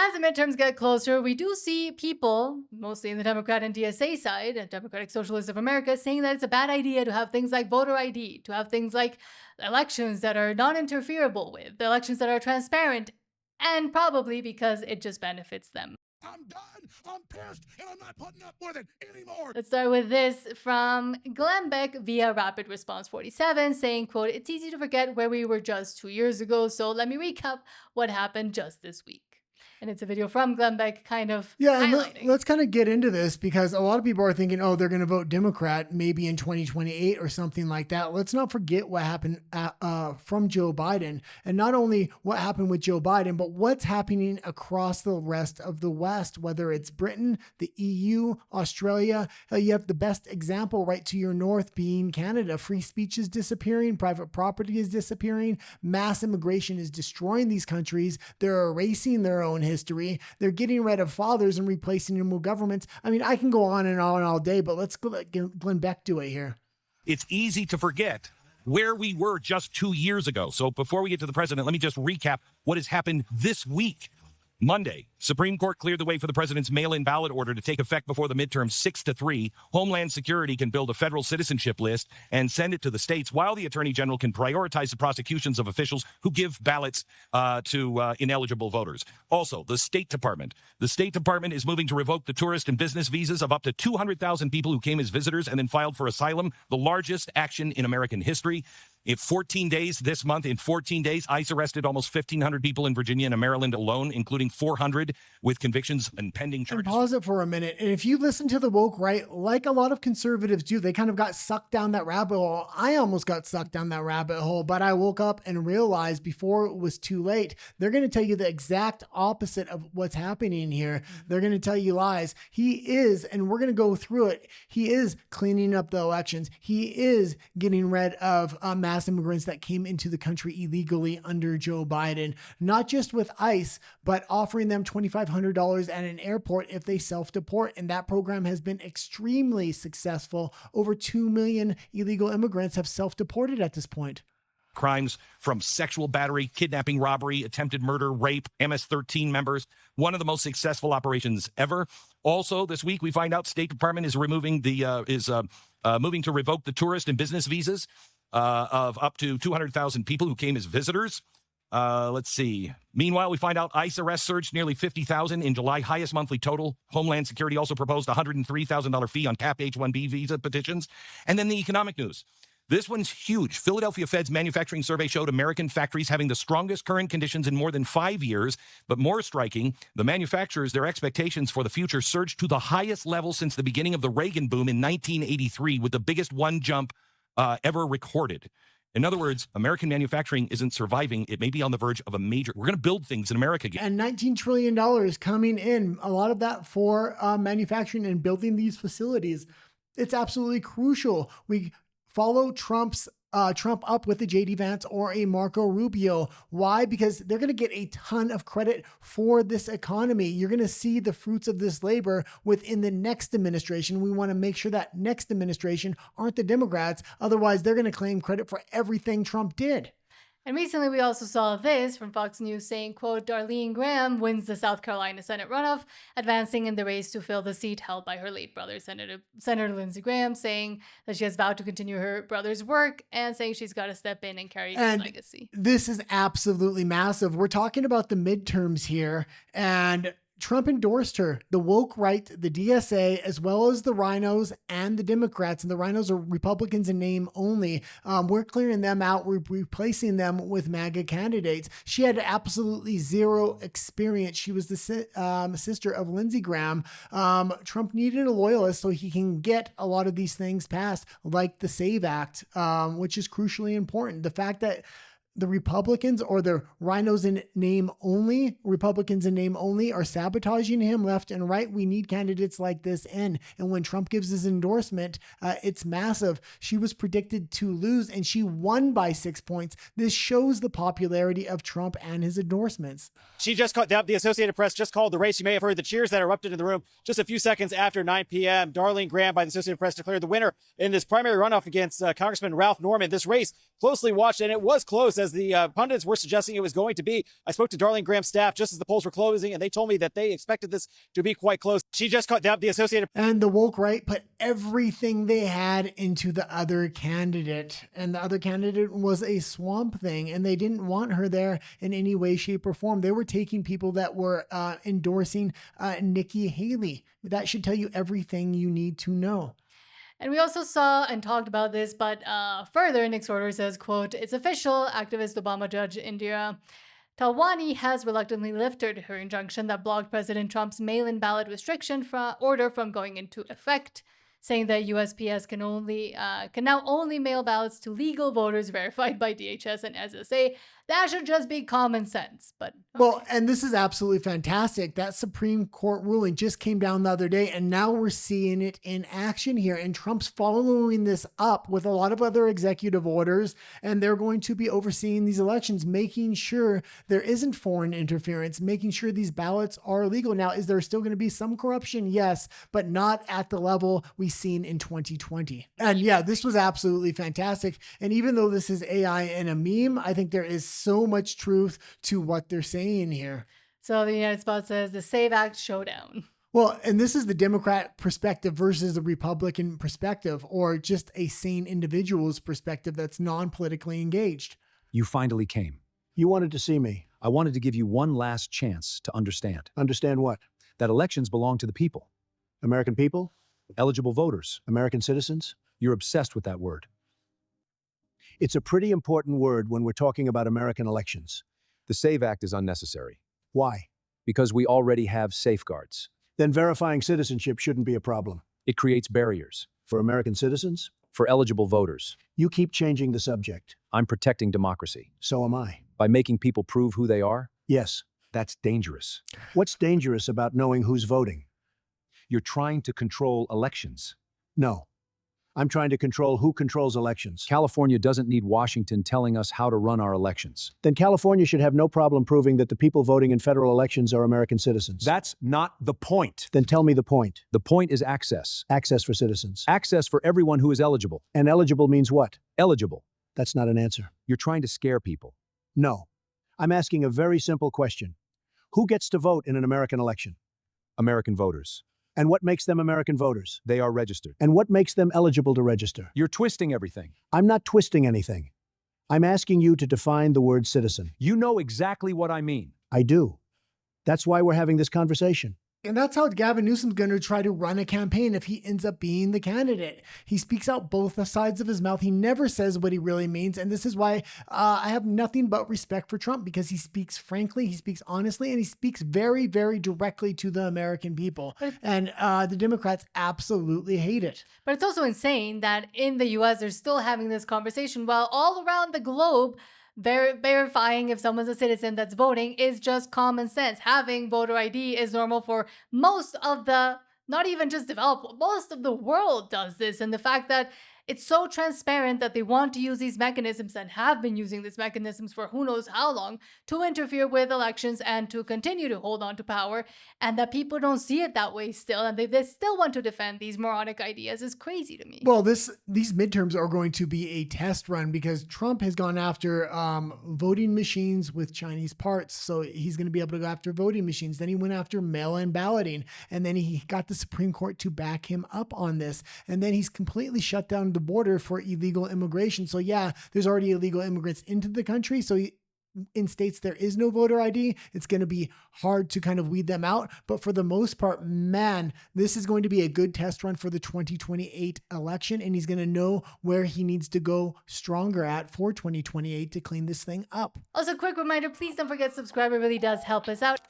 as the midterms get closer, we do see people, mostly in the Democrat and DSA side, Democratic Socialists of America, saying that it's a bad idea to have things like voter ID, to have things like elections that are non-interferable with, the elections that are transparent, and probably because it just benefits them. I'm done. I'm pissed, and I'm not putting up with it anymore. Let's start with this from Glenn Beck via Rapid Response 47 saying, quote, "It's easy to forget where we were just 2 years ago, so let me recap what happened just this week." And it's a video from Glenn Beck kind of highlighting. Let's kind of get into this because a lot of people are thinking, oh, they're going to vote Democrat maybe in 2028 or something like that. Let's not forget what happened from Joe Biden, and not only what happened with Joe Biden, but what's happening across the rest of the West, whether it's Britain, the EU, Australia. You have the best example right to your north being Canada. Free speech is disappearing. Private property is disappearing. Mass immigration is destroying these countries. They're erasing their own history. They're getting rid of fathers and replacing them with governments. I mean, I can go on and on all day, but let's let Glenn Beck do it here. It's easy to forget where we were just 2 years ago. So before we get to the president, let me just recap what has happened this week. Monday, Supreme Court cleared the way for the president's mail-in ballot order to take effect before the midterms 6-3. Homeland Security can build a federal citizenship list and send it to the states, while the Attorney General can prioritize the prosecutions of officials who give ballots to ineligible voters. Also, the State Department. The State Department is moving to revoke the tourist and business visas of up to 200,000 people who came as visitors and then filed for asylum, the largest action in American history. In 14 days, this month, in 14 days, ICE arrested almost 1,500 people in Virginia and Maryland alone, including 400 with convictions and pending charges. And pause it for a minute. And if you listen to the woke right, like a lot of conservatives do, they kind of got sucked down that rabbit hole. I almost got sucked down that rabbit hole, but I woke up and realized before it was too late. They're going to tell you the exact opposite of what's happening here. They're going to tell you lies. He is, and we're going to go through it, he is cleaning up the elections. He is getting rid of mass immigrants that came into the country illegally under Joe Biden, not just with ICE, but offering them $2,500 at an airport if they self-deport. And that program has been extremely successful. Over 2 million illegal immigrants have self-deported at this point. Crimes from sexual battery, kidnapping, robbery, attempted murder, rape, MS-13 members. One of the most successful operations ever. Also, this week we find out State Department is moving to revoke the tourist and business visas of up to 200,000 people who came as visitors. Let's see. Meanwhile, we find out ICE arrests surged nearly 50,000 in July, highest monthly total. Homeland Security also proposed a $103,000 fee on capped H-1B visa petitions. And then the economic news. This one's huge. Philadelphia Fed's manufacturing survey showed American factories having the strongest current conditions in more than 5 years. But more striking, the manufacturers, their expectations for the future surged to the highest level since the beginning of the Reagan boom in 1983, with the biggest one jump ever recorded. In other words, American manufacturing isn't surviving. It may be on the verge of a major... We're going to build things in America again. And $19 trillion coming in, a lot of that for manufacturing and building these facilities. It's absolutely crucial. We follow Trump up with a JD Vance or a Marco Rubio. Why? Because they're going to get a ton of credit for this economy. You're going to see the fruits of this labor within the next administration. We want to make sure that next administration aren't the Democrats. Otherwise, they're going to claim credit for everything Trump did. And recently we also saw this from Fox News saying, quote, "Darlene Graham wins the South Carolina Senate runoff, advancing in the race to fill the seat held by her late brother, Senator Lindsey Graham," saying that she has vowed to continue her brother's work and saying she's got to step in and carry his legacy. This is absolutely massive. We're talking about the midterms here, and Trump endorsed her. The woke right, the DSA, as well as the rhinos and the Democrats. And the rhinos are Republicans in name only. We're clearing them out. We're replacing them with MAGA candidates. She had absolutely zero experience. She was the sister of Lindsey Graham. Trump needed a loyalist so he can get a lot of these things passed, like the SAVE Act, which is crucially important. The fact that the Republicans, or the rhinos in name only, Republicans in name only, are sabotaging him left and right. We need candidates like this in. And when Trump gives his endorsement, it's massive. She was predicted to lose and she won by 6 points. This shows the popularity of Trump and his endorsements. She just called, the Associated Press just called the race. You may have heard the cheers that erupted in the room just a few seconds after 9 p.m. Darlene Graham by the Associated Press declared the winner in this primary runoff against Congressman Ralph Norman. This race closely watched, and it was close as the pundits were suggesting it was going to be. I spoke to Darlene Graham's staff just as the polls were closing, and they told me that they expected this to be quite close. She just caught the Associated. And the woke right put everything they had into the other candidate. And the other candidate was a swamp thing, and they didn't want her there in any way, shape, or form. They were taking people that were endorsing Nikki Haley. That should tell you everything you need to know. And we also saw and talked about this, but further, Nick Sorter says, quote, "It's official, activist Obama judge Indira Talwani has reluctantly lifted her injunction that blocked President Trump's mail-in ballot restriction order from going into effect, saying that USPS can now only mail ballots to legal voters verified by DHS and SSA. That should just be common sense." But okay. Well, and this is absolutely fantastic. That Supreme Court ruling just came down the other day, and now we're seeing it in action here. And Trump's following this up with a lot of other executive orders, and they're going to be overseeing these elections, making sure there isn't foreign interference, making sure these ballots are legal. Now, is there still going to be some corruption? Yes, but not at the level we've seen in 2020. And yeah, this was absolutely fantastic. And even though this is AI and a meme, I think there is so much truth to what they're saying here. So the United Spot says the SAVE Act showdown. Well, and this is the Democrat perspective versus the Republican perspective, or just a sane individual's perspective that's non-politically engaged. You finally came. You wanted to see me. I wanted to give you one last chance to understand. Understand what? That elections belong to the people. American people? Eligible voters. American citizens? You're obsessed with that word. It's a pretty important word when we're talking about American elections. The SAVE Act is unnecessary. Why? Because we already have safeguards. Then verifying citizenship shouldn't be a problem. It creates barriers. For American citizens? For eligible voters. You keep changing the subject. I'm protecting democracy. So am I. By making people prove who they are? Yes. That's dangerous. What's dangerous about knowing who's voting? You're trying to control elections. No. I'm trying to control who controls elections. California doesn't need Washington telling us how to run our elections. Then California should have no problem proving that the people voting in federal elections are American citizens. That's not the point. Then tell me the point. The point is access. Access for citizens. Access for everyone who is eligible. And eligible means what? Eligible. That's not an answer. You're trying to scare people. No. I'm asking a very simple question. Who gets to vote in an American election? American voters. And what makes them American voters? They are registered. And what makes them eligible to register? You're twisting everything. I'm not twisting anything. I'm asking you to define the word citizen. You know exactly what I mean. I do. That's why we're having this conversation. And that's how Gavin Newsom's going to try to run a campaign if he ends up being the candidate. He speaks out both sides of his mouth. He never says what he really means. And this is why I have nothing but respect for Trump, because he speaks frankly, he speaks honestly, and he speaks very, very directly to the American people. And the Democrats absolutely hate it. But it's also insane that in the US, they're still having this conversation while all around the globe, verifying if someone's a citizen that's voting is just common sense. Having voter ID is normal for most of the, not even just developed, most of the world does this. And the fact that it's so transparent that they want to use these mechanisms and have been using these mechanisms for who knows how long to interfere with elections and to continue to hold on to power, and that people don't see it that way still, and they still want to defend these moronic ideas is crazy to me. Well, these midterms are going to be a test run because Trump has gone after voting machines with Chinese parts. So he's going to be able to go after voting machines. Then he went after mail-in balloting, and then he got the Supreme Court to back him up on this. And then he's completely shut down the border for illegal immigration. So yeah, there's already illegal immigrants into the country. So in states there is no voter ID, it's going to be hard to kind of weed them out. But for the most part, man, this is going to be a good test run for the 2028 election. And he's going to know where he needs to go stronger at for 2028 to clean this thing up. Also, quick reminder, please don't forget to subscribe. It really does help us out.